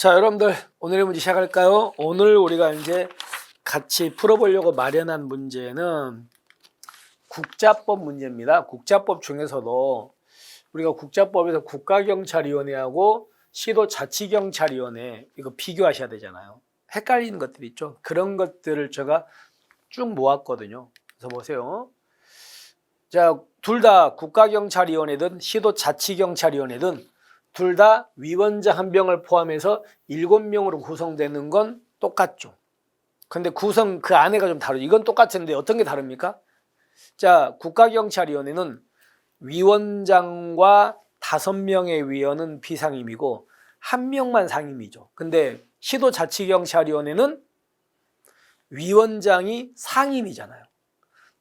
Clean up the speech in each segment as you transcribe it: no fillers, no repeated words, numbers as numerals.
자, 여러분들 오늘의 문제 시작할까요? 오늘 우리가 이제 같이 풀어보려고 마련한 문제는 국자법 문제입니다. 국자법 중에서도 우리가 국자법에서 국가경찰위원회하고 시도자치경찰위원회 이거 비교하셔야 되잖아요. 헷갈리는 것들이 있죠. 그런 것들을 제가 쭉 모았거든요. 그래서 보세요. 자, 둘 다 국가경찰위원회든 시도자치경찰위원회든 둘 다 위원장 한 명을 포함해서 7명으로 구성되는 건 똑같죠. 근데 구성 그 안에가 좀 다르죠. 이건 똑같은데 어떤 게 다릅니까? 자, 국가경찰위원회는 위원장과 5명의 위원은 비상임이고 1명만 상임이죠. 근데 시도자치경찰위원회는 위원장이 상임이잖아요.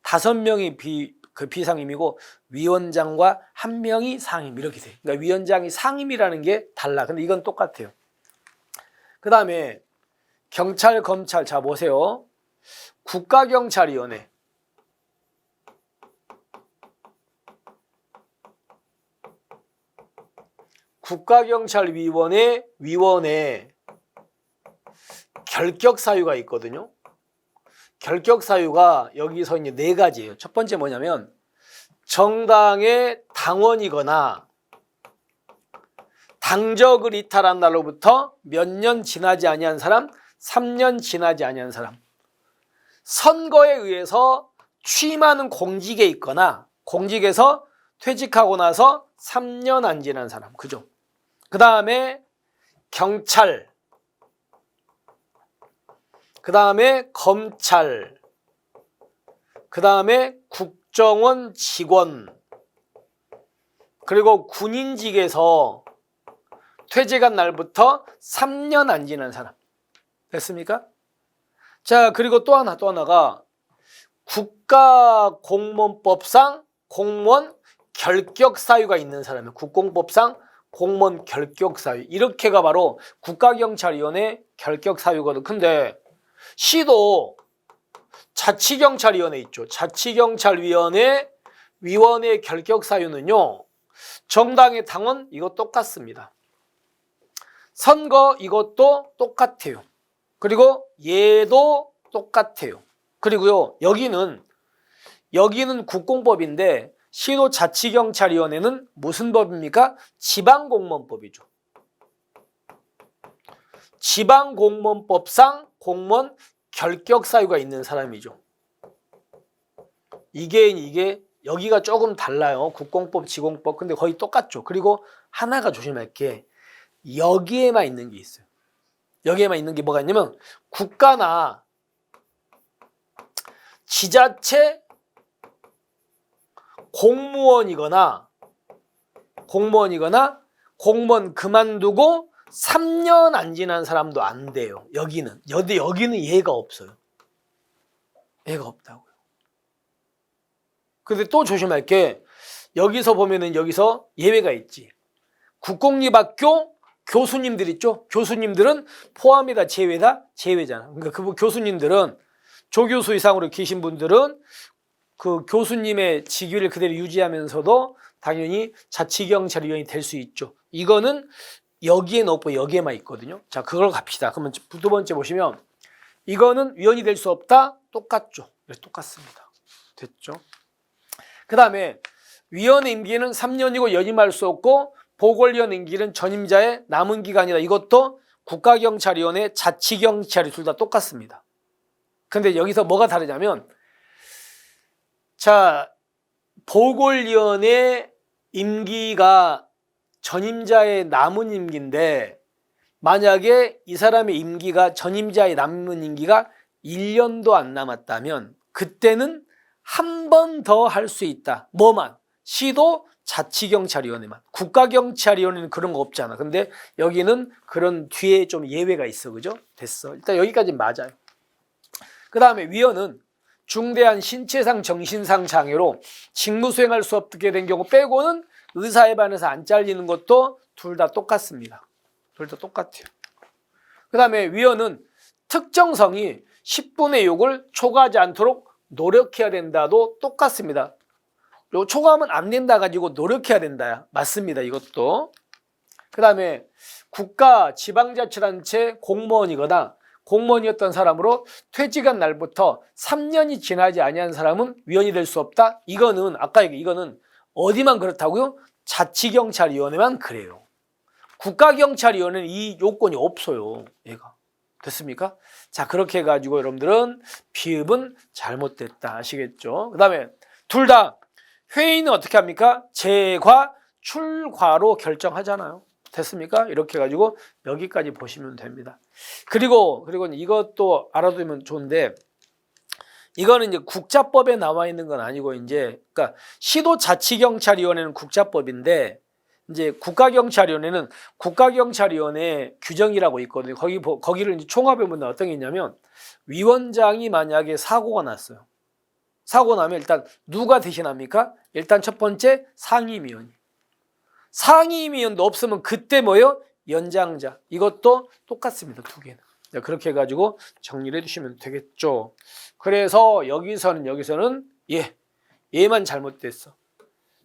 5명이 비상임이고 위원장과 1명이 상임 이렇게 돼요. 그러니까 위원장이 상임이라는 게 달라. 근데 이건 똑같아요. 그 다음에 경찰, 검찰. 자, 보세요. 국가경찰위원회. 국가경찰위원회 위원회 결격사유가 있거든요. 결격사유가 여기서 이제 4가지예요. 첫 번째 뭐냐면 정당의 당원이거나 당적을 이탈한 날로부터 몇 년 지나지 아니한 사람, 3년 지나지 아니한 사람, 선거에 의해서 취임하는 공직에 있거나 공직에서 퇴직하고 나서 3년 안 지난 사람, 그죠? 그 다음에 경찰, 그 다음에 검찰, 그 다음에 국정원 직원, 그리고 군인직에서 퇴직한 날부터 3년 안 지난 사람. 됐습니까? 자, 그리고 또 하나가 국가공무원법상 공무원 결격사유가 있는 사람이에요. 국공법상 공무원 결격사유. 이렇게가 바로 국가경찰위원회 결격사유거든. 근데 시도 자치경찰위원회 있죠. 자치경찰위원회 위원회 결격사유는요. 정당의 당원 이거 똑같습니다. 선거 이것도 똑같아요. 그리고 얘도 똑같아요. 그리고요. 여기는 국공법인데 시도자치경찰위원회는 무슨 법입니까? 지방공무원법이죠. 지방공무원법상 공무원 결격사유가 있는 사람이죠. 이게 여기가 조금 달라요. 국공법, 지공법. 근데 거의 똑같죠. 그리고 하나가 조심할 게 여기에만 있는 게 있어요. 여기에만 있는 게 뭐가 있냐면 국가나 지자체 공무원이거나 공무원 그만두고 3년 안 지난 사람도 안 돼요. 여기는 얘가 없어요. 얘가 없다고요. 근데 또 조심할 게 여기서 보면은 여기서 예외가 있지. 국공립학교 교수님들 있죠. 교수님들은 포함이다 제외다 제외잖아. 그러니까 그 교수님들은 조교수 이상으로 계신 분들은 그 교수님의 직위를 그대로 유지하면서도 당연히 자치경찰위원이 될 수 있죠. 이거는 여기에는 없고 여기에만 있거든요. 자, 그걸 갑시다. 그러면 두 번째 보시면 이거는 위원이 될 수 없다. 똑같죠. 똑같습니다. 됐죠? 그 다음에 위원 임기는 3년이고 연임할 수 없고 보궐위원 임기는 전임자의 남은 기간이다. 이것도 국가경찰위원회, 자치경찰이 둘 다 똑같습니다. 근데 여기서 뭐가 다르냐면 자, 보궐위원회 임기가 전임자의 남은 임기인데 만약에 이 사람의 임기가 전임자의 남은 임기가 1년도 안 남았다면 그때는 한 번 더 할 수 있다. 뭐만? 시도 자치경찰위원회만. 국가경찰위원회는 그런 거 없잖아. 근데 여기는 그런 뒤에 좀 예외가 있어. 그죠? 됐어. 일단 여기까지 맞아요. 그 다음에 위원은 중대한 신체상 정신상 장애로 직무 수행할 수 없게 된 경우 빼고는 의사에 반해서 안 잘리는 것도 둘 다 똑같습니다. 둘 다 똑같아요. 그 다음에 위원은 특정성이 10분의 6을 초과하지 않도록 노력해야 된다도 똑같습니다. 요 초과하면 안 된다 가지고 노력해야 된다. 맞습니다. 이것도. 그 다음에 국가 지방자치단체 공무원이거나 공무원이었던 사람으로 퇴직한 날부터 3년이 지나지 아니한 사람은 위원이 될 수 없다. 이거는 아까 이거는 어디만 그렇다고요? 자치경찰위원회만 그래요. 국가경찰위원회는 이 요건이 없어요. 얘가. 됐습니까? 자, 그렇게 해가지고 여러분들은 비읍은 잘못됐다. 아시겠죠? 그 다음에 둘 다 회의는 어떻게 합니까? 재과, 출과로 결정하잖아요. 됐습니까? 이렇게 해가지고 여기까지 보시면 됩니다. 그리고 이것도 알아두면 좋은데, 이거는 이제 국자법에 나와 있는 건 아니고, 그러니까 시도자치경찰위원회는 국자법인데, 이제 국가경찰위원회는 국가경찰위원회 규정이라고 있거든요. 거기를 이제 총합해 보면 어떤 게 있냐면, 위원장이 만약에 사고가 났어요. 사고 나면 일단 누가 대신합니까? 일단 첫 번째 상임위원이. 상임위원도 없으면 그때 뭐예요? 연장자. 이것도 똑같습니다. 두 개는. 그렇게 해가지고 정리를 해주시면 되겠죠. 그래서 여기서는 얘만 잘못됐어.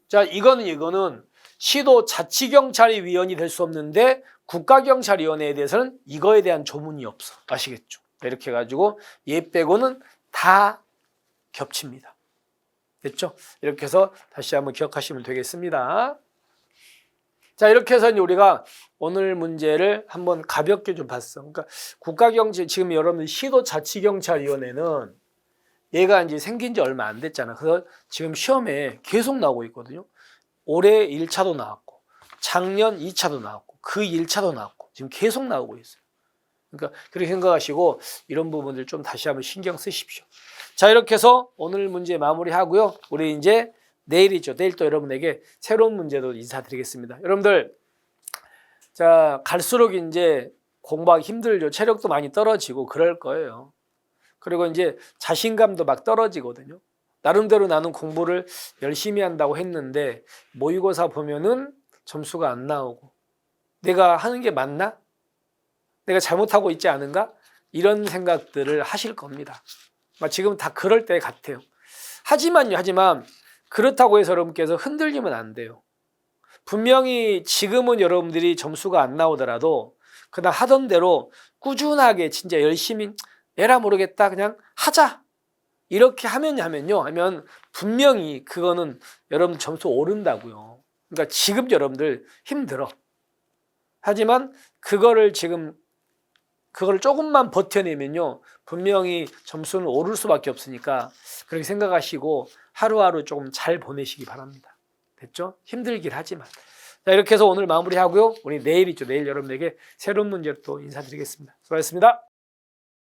자, 이거는 시도 자치경찰위원이 될 수 없는데 국가경찰위원회에 대해서는 이거에 대한 조문이 없어. 아시겠죠? 이렇게 해가지고 얘 빼고는 다 겹칩니다. 됐죠? 이렇게 해서 다시 한번 기억하시면 되겠습니다. 자, 이렇게 해서 우리가 오늘 문제를 한번 가볍게 좀 봤어. 그러니까 국가경찰, 지금 여러분들 시도자치경찰위원회는 얘가 이제 생긴 지 얼마 안 됐잖아. 그래서 지금 시험에 계속 나오고 있거든요. 올해 1차도 나왔고, 작년 2차도 나왔고, 그 1차도 나왔고, 지금 계속 나오고 있어요. 그러니까 그렇게 생각하시고 이런 부분들 좀 다시 한번 신경 쓰십시오. 자, 이렇게 해서 오늘 문제 마무리하고요. 우리 이제 내일이죠. 내일 또 여러분에게 새로운 문제도 인사드리겠습니다. 여러분들, 자, 갈수록 이제 공부하기 힘들죠. 체력도 많이 떨어지고 그럴 거예요. 그리고 이제 자신감도 막 떨어지거든요. 나름대로 나는 공부를 열심히 한다고 했는데 모의고사 보면은 점수가 안 나오고, 내가 하는 게 맞나? 내가 잘못하고 있지 않은가? 이런 생각들을 하실 겁니다. 지금 다 그럴 때 같아요. 하지만 그렇다고 해서 여러분께서 흔들리면 안 돼요. 분명히 지금은 여러분들이 점수가 안 나오더라도 그냥 하던 대로 꾸준하게 진짜 열심히, 에라 모르겠다 그냥 하자, 이렇게 하면 분명히 그거는 여러분 점수 오른다고요. 그러니까 지금 여러분들 힘들어. 하지만 그거를 조금만 버텨내면요, 분명히 점수는 오를 수밖에 없으니까 그렇게 생각하시고 하루하루 조금 잘 보내시기 바랍니다. 됐죠? 힘들긴 하지만. 자, 이렇게 해서 오늘 마무리하고요. 우리 내일 있죠. 내일 여러분에게 새로운 문제로 또 인사드리겠습니다. 수고하셨습니다.